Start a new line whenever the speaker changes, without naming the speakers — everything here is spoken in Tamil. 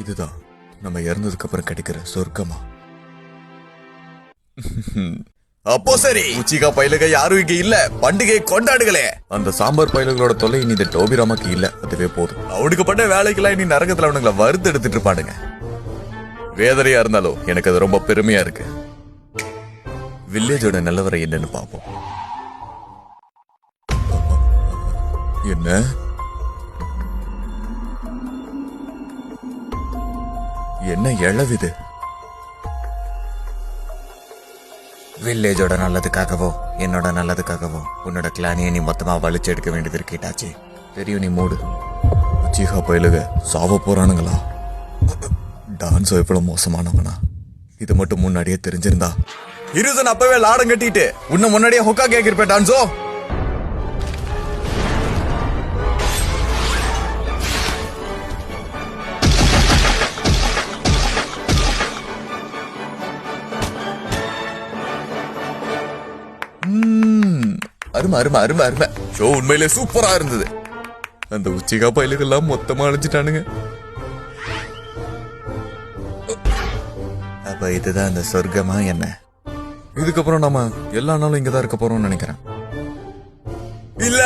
இதுதான் நம்ம இறந்ததுக்கு அப்புறம் கிடைக்கிற சொர்க்கமா? அப்போ சரி, உச்சிகா பயிலுக யாரும் இங்க இல்ல, பண்டிகை கொண்டாடுகளே. அந்த சாம்பார் பயிலுகளோட தொல்லை இனி இந்த டோபிராமாக்கு இல்ல, அதுவே போதும். அவனுக்கு பண்ண வேலைக்கெல்லாம் இனி நரகத்துல அவனுங்களை வறுத்து எடுத்துட்டு இருப்பானுங்க. வேதனையா இருந்தாலும் எனக்கு அது ரொம்ப பெருமையா இருக்கு. வில்லேஜோட நிலவரை என்னன்னு பாப்போம். என்ன என்ன இழவிது?
வில்லேஜோட நல்லதுக்காகவோ என்னோட நல்லதுக்காகவோ உன்னோட கிளானியை நீ மொத்தமா வலிச்சு எடுக்க வேண்டியது இருக்கீட்டாச்சு.
தெரியும், நீ மூடு. உச்சிகா பயிலுக சாவ போறானுங்களா? டான்ஸோ எவ்வளவு மோசமானவனா? இது மட்டும் முன்னாடியே தெரிஞ்சிருந்தா இருசன் அப்பவே லாடம் கட்டிட்டு உன்ன முன்னாடியே ஹொக்கா கேக்கிருப்பேன். டான்ஸோ அருமை அருமை அருமை அருமை. ஷோ உண்மையிலே சூப்பரா இருந்தது. அந்த உச்சிகா பயிலுகள்லாம் மொத்தமா அழிஞ்சிட்டானுங்க.
அப்ப இதுதான் அந்த சொர்க்கமா என்ன?
இதுக்கப்புறம் நாம எல்லா நாளும் இங்கதான் இருக்க போறோம்னு நினைக்கிறேன்.
இல்ல